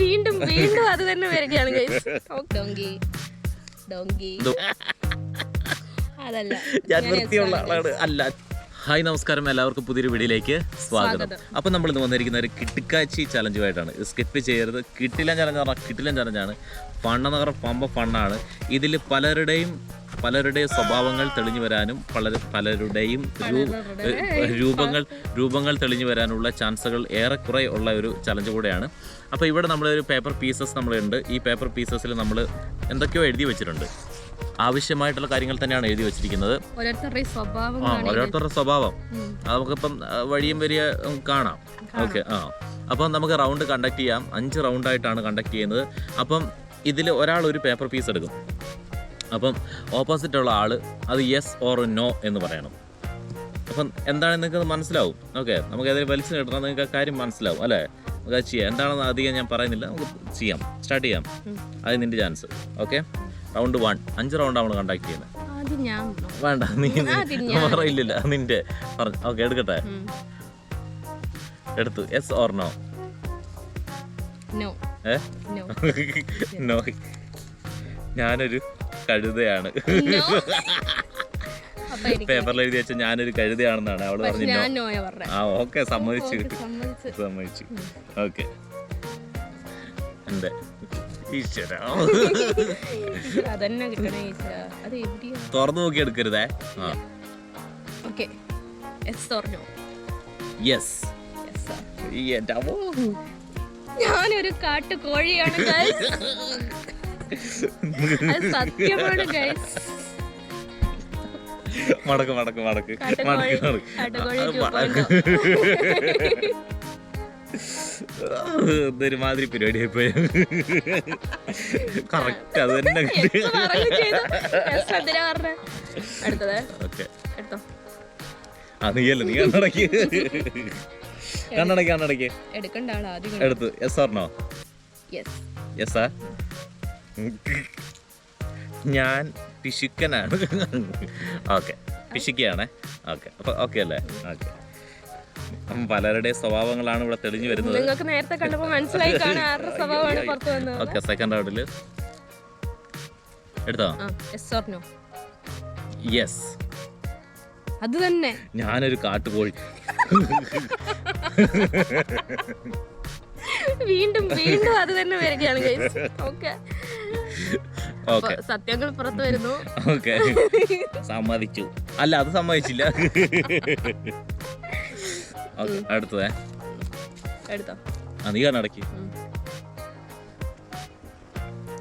വീണ്ടും വീണ്ടും അത് തന്നെ വരികയാണ് ഡോങ്കി ഡോങ്കി അതല്ല, ഞാൻ വൃത്തിയുള്ള ആളാണ് അല്ല. ഹായ് നമസ്കാരം, എല്ലാവർക്കും പുതിയൊരു വീഡിയോയിലേക്ക് സ്വാഗതം. അപ്പം നമ്മൾ ഇന്ന് വന്നിരിക്കുന്ന ഒരു കിട്ടിക്കാച്ചി ചലഞ്ചുമായിട്ടാണ്. സ്കിപ്പ് ചെയ്യരുത്. കിട്ടില്ല ചലഞ്ച് പറഞ്ഞാൽ കിട്ടില്ല ചലഞ്ചാണ്. ഫണ്ണെന്ന് പറഞ്ഞാൽ പമ്പ ഫണ്ണാണ്. ഇതിൽ പലരുടെയും സ്വഭാവങ്ങൾ തെളിഞ്ഞു വരാനും പലരുടെയും രൂപങ്ങൾ തെളിഞ്ഞു വരാനുള്ള ചാൻസുകൾ ഏറെക്കുറെ ഉള്ള ഒരു ചലഞ്ച് കൂടെയാണ്. അപ്പോൾ ഇവിടെ നമ്മളൊരു പേപ്പർ പീസസ് നമ്മളുണ്ട്. ഈ പേപ്പർ പീസസിൽ നമ്മൾ എന്തൊക്കെയോ എഴുതി വെച്ചിട്ടുണ്ട്. ആവശ്യമായിട്ടുള്ള കാര്യങ്ങൾ തന്നെയാണ് എഴുതി വെച്ചിരിക്കുന്നത്. ഓരോരുത്തരുടെ സ്വഭാവം അത് നമുക്കിപ്പം വഴിയും വരിക കാണാം. ഓക്കെ, അപ്പം നമുക്ക് റൗണ്ട് കണ്ടക്ട് ചെയ്യാം. 5 റൗണ്ടായിട്ടാണ് കണ്ടക്ട് ചെയ്യുന്നത്. അപ്പം ഇതിൽ ഒരാൾ ഒരു പേപ്പർ പീസ് എടുക്കും. അപ്പം ഓപ്പോസിറ്റുള്ള ആൾ അത് യെസ് ഓർ നോ എന്ന് പറയണം. അപ്പം എന്താണെന്ന് നിങ്ങൾക്ക് മനസ്സിലാവും. ഓക്കെ, നമുക്ക് ഏതെങ്കിലും വലിച്ചു കിട്ടണം, നിങ്ങൾക്ക് ആ കാര്യം മനസ്സിലാവും അല്ലേ? നമുക്ക് അത് ചെയ്യാം. എന്താണെന്ന് അധികം ഞാൻ പറയുന്നില്ല, നമുക്ക് ചെയ്യാം, സ്റ്റാർട്ട് ചെയ്യാം. അത് നിൻ്റെ ചാൻസ്. Okay, round 1. 5 റൗണ്ട് നമ്മൾ കണ്ടക്ട് ചെയ്യുന്നത്. വേണ്ട, നീ പറയില്ല, നിന്റെ പറഞ്ഞു. ഓക്കെ, എടുക്കട്ടെ. എടുത്തു. Yes or no? നോ. ഞാനൊരു കഴുതയാണ്. പേപ്പറിൽ എഴുതി വെച്ച ഞാനൊരു കഴുതയാണെന്നാണ് അവള് പറഞ്ഞു. ആ, ഓക്കെ, സമ്മതിച്ചു. ഓക്കെ, എന്റെ ഈശ്വര തുറന്നു നോക്കി എടുക്കരുതേ. യെസ്. ഞാനൊരു കാട്ടുകോഴിയാണ്. സത്യമാണ് ഗൈസ്. മടക്ക് ഇതൊരുമാതിരി പരിപാടി ആയിപ്പോയി. കറക്റ്റ് അത് തന്നെ. നീ കണ്ണടക്കി എടുത്തു. Yes or no? യെസ്. ഞാൻ പിശുക്കനാണ്. ഓക്കെ, പിശുക്കിയാണേ. ഓക്കെ, അപ്പൊ ഓക്കെ അല്ലേ? ഓക്കെ, പലരുടെ സ്വഭാവങ്ങളാണ് ഇവിടെ തെളിഞ്ഞു വരുന്നത്. നിങ്ങൾക്ക് നേരത്തെ കണ്ടപ്പോൾ മനസ്സിലായി കാണാൻ ആരുടെ സ്വഭാവമാണ് പുറത്തു വന്നത്. ഓക്കെ, സെക്കൻഡ് റൗണ്ടിൽ എടുത്തോ? Yes or no? യെസ്. അത് തന്നെ. ഞാനൊരു കാട്ടുകോഴി. വീണ്ടും വീണ്ടും അത് തന്നെ വരികയാണ് ഗൈസ്. ഓക്കെ, സത്യങ്ങൾ പുറത്തു വരുന്നു. ഓക്കെ, സമ്മതിച്ചു. അല്ല, അത് സമ്മതിച്ചില്ല. ഓക്കെ, അടുത്തതേ എടുത്തോ. നീ കണ്ണടക്കി.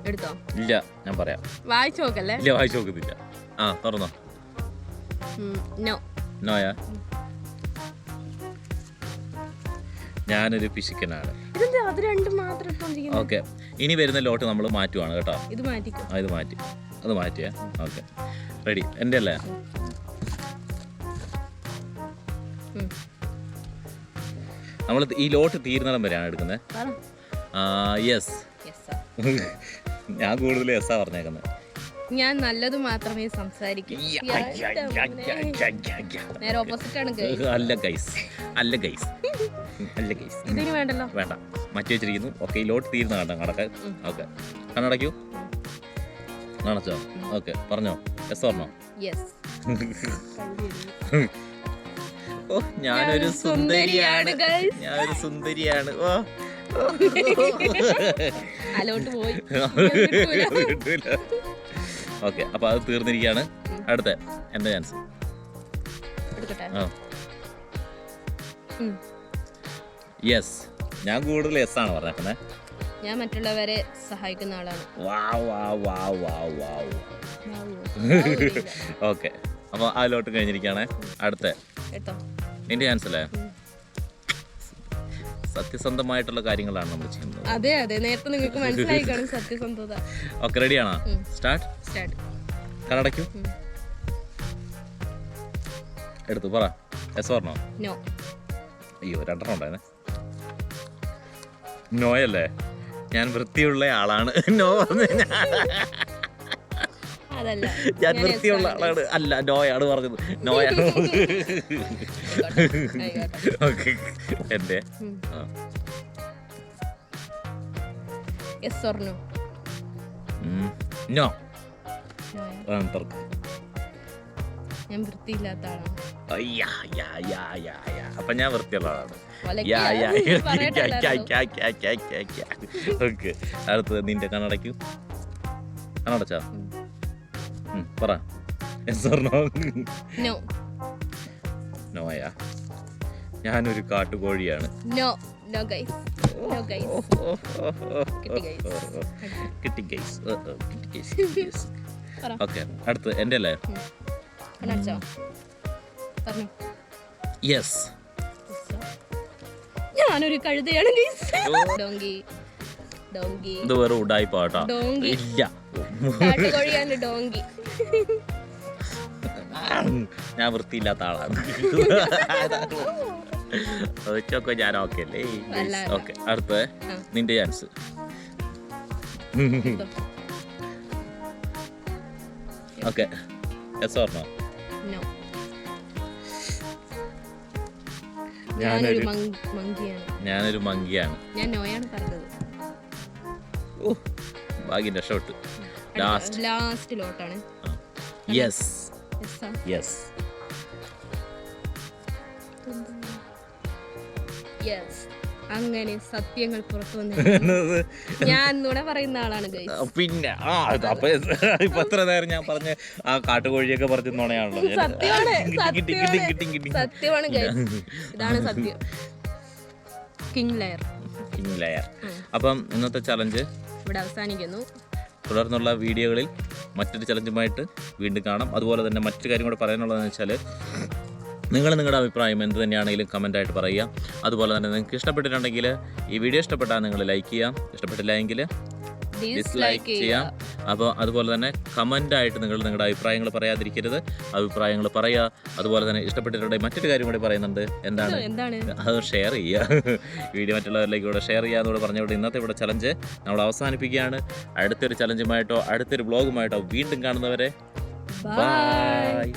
എടുത്തോ? ഇല്ല, ഞാൻ പറയാം. വായിച്ചു നോക്കല്ലേ? ഇല്ല, വായിച്ചു നോക്കുന്നില്ല. ആ, തുറന്നോ? നോയാ? ഞാനൊരു പിശുക്കനാണ്. ഓക്കെ, ഇനി വരുന്ന ലോട്ട് നമ്മൾ മാറ്റുവാണ് കേട്ടോ. ഇത് മാറ്റി. അത് മാറ്റിയേ. Okay, ready? എൻ്റെ അല്ലേ? നമ്മൾ ഈ ലോട്ട് തീരുന്നിടം വരെയാണ് എടുക്കുന്നത്. യെസ്. ഞാൻ കൂടുതൽ യെസ്സാ പറഞ്ഞേക്കുന്നത്. ഞാൻ നല്ലത് മാത്രമേ സംസാരിക്കൂ. നേരെ ഓപ്പോസിറ്റ് ആണ്. അല്ല ഗൈസ്. ഇതിന് വേണ്ടല്ലോ. വേണ്ട, മാറ്റി വെച്ചിരിക്കുന്നു. ഓക്കെ, ഈ ലോട്ട് തീരുന്ന കണ്ടോ കടക്കാൻ. ഓക്കെ, കണ്ണടയ്ക്കൂ. കാണിച്ചോ? ഓക്കെ, പറഞ്ഞോ. യെസ് പറഞ്ഞോ? ഓ, ഞാനൊരു സുന്ദരിയാണ്. ഓ, ഓക്കെ, അപ്പൊ അത് തീർന്നിരിക്കുകയാണ്. അടുത്ത എന്റെ ചാൻസ്. യെസ്. ഞാൻ കൂടുതൽ യെസ് ആണ് പറഞ്ഞേക്കുന്നത്. ഞാൻ മറ്റുള്ളവരെ സഹായിക്കുന്ന ആളാണ്. ഓക്കെ, അപ്പൊ ആ ലോട്ട് കഴിഞ്ഞിരിക്കുകയാണ്. അടുത്ത നിന്റെ ചാൻസ് അല്ലേ? സത്യസന്ധമായിട്ടുള്ള കാര്യങ്ങളാണ് നമ്മൾ ചെയ്യുന്നത്. അതെ, നേരത്തെ നിങ്ങൾക്ക് മനസ്സിലായി കാണും സത്യസന്ധത. ഓക്കെ, റെഡിയാണോ? സ്റ്റാർട്ട്. കണ്ണടയ്ക്കൂ. എടുത്തു പറ. യെസ് പറഞ്ഞോ? നോ. അയ്യോ, 2 എണ്ണം ഉണ്ടായിരുന്നേ. നോയല്ലേ? ഞാൻ വൃത്തിയുള്ള ആളാണ്. നോ പറഞ്ഞു. ഞാൻ വൃത്തിയുള്ള ആളാണ്. അല്ല, നോയാണ് പറഞ്ഞത്. നോയാണ്. ഓക്കെ എൻ്റെ യെസ് ഓർ നോ? നോ. ഞാൻ വൃത്തിയില്ലാത്ത ആളാണ്. അപ്പൊ ഞാൻ വൃത്തിയുള്ള ആളാണ്. ഓക്കെ, അടുത്തത് നിന്റെ കണ്ണടയ്ക്കൂ. കണ്ണടച്ചാ പറ. നോയാ? ഞാനൊരു കാട്ടുകോഴിയാണ്. കിട്ടി. ഓക്കെ, അടുത്ത് എൻ്റെ അല്ലേ? യെസ്. ഞാനൊരു കഴുതയാണ്. ഇത് വെറും ഉടായി പാട്ടാ. ഇല്ല, ഡോങ്കി. ഞാൻ വൃത്തിയില്ലാത്ത ആളാണ്. ചോക്കെ ഞാൻ ഓക്കെ അല്ലേ? ഓക്കെ, അടുത്ത നിന്റെ chance. Okay, yes or no? ഞാനൊരു മങ്കിയാണ്. ഞാൻ നോയാണ് പറഞ്ഞത്. ഭാഗ്യം രക്ഷപ്പെട്ടു. ലാസ്റ്റ് ലോട്ടാണ്. യെസ്. യെസ്. യെസ്. അങ്ങനെ സത്യങ്ങൾ പുറത്തു വന്നു. ഞാൻ നുണ പറയുന്ന ആളാണ് ഗൈസ്. പിന്നെ അപ്പൊ ഇപ്പൊ എത്ര നേരം ഞാൻ പറഞ്ഞ ആ കാട്ടുകോഴിയൊക്കെ പറഞ്ഞ നുണയാണല്ലോ. സത്യമാണ് ഗൈസ്, ഇതാണ് സത്യം. King layer. അപ്പം ഇന്നത്തെ ചലഞ്ച് ഇവിടെ അവസാനിക്കുന്നു. തുടർന്നുള്ള വീഡിയോകളിൽ മറ്റൊരു ചലഞ്ചുമായിട്ട് വീണ്ടും കാണാം. അതുപോലെ തന്നെ മറ്റൊരു കാര്യം കൂടെ പറയാനുള്ളതെന്ന് വെച്ചാൽ, നിങ്ങളുടെ അഭിപ്രായം എന്ത് തന്നെയാണെങ്കിലും കമൻ്റായിട്ട് പറയുക. അതുപോലെ തന്നെ നിങ്ങൾക്ക് ഇഷ്ടപ്പെട്ടിട്ടുണ്ടെങ്കിൽ ഈ വീഡിയോ ഇഷ്ടപ്പെട്ടാൽ നിങ്ങൾ ലൈക്ക് ചെയ്യാം, ഇഷ്ടപ്പെട്ടില്ല എങ്കിൽ ഡിസ്ലൈക്ക് ചെയ്യാം. അപ്പോൾ അതുപോലെ തന്നെ കമൻ്റായിട്ട് നിങ്ങളുടെ അഭിപ്രായങ്ങൾ പറയാതിരിക്കരുത്, അഭിപ്രായങ്ങൾ പറയുക. അതുപോലെ തന്നെ ഇഷ്ടപ്പെട്ടിട്ടുണ്ടെങ്കിൽ മറ്റൊരു കാര്യം കൂടി പറയുന്നുണ്ട്. എന്താണ്? അത് ഷെയർ ചെയ്യുക. വീഡിയോ മറ്റുള്ളവരിലേക്ക് കൂടെ ഷെയർ ചെയ്യാമെന്ന് കൂടെ പറഞ്ഞുകൊണ്ട് ഇന്നത്തെ ഇവിടെ ചലഞ്ച് നമ്മൾ അവസാനിപ്പിക്കുകയാണ്. അടുത്തൊരു ചലഞ്ചുമായിട്ടോ അടുത്തൊരു വ്ളോഗുമായിട്ടോ വീണ്ടും കാണുന്നവരെ ബൈ.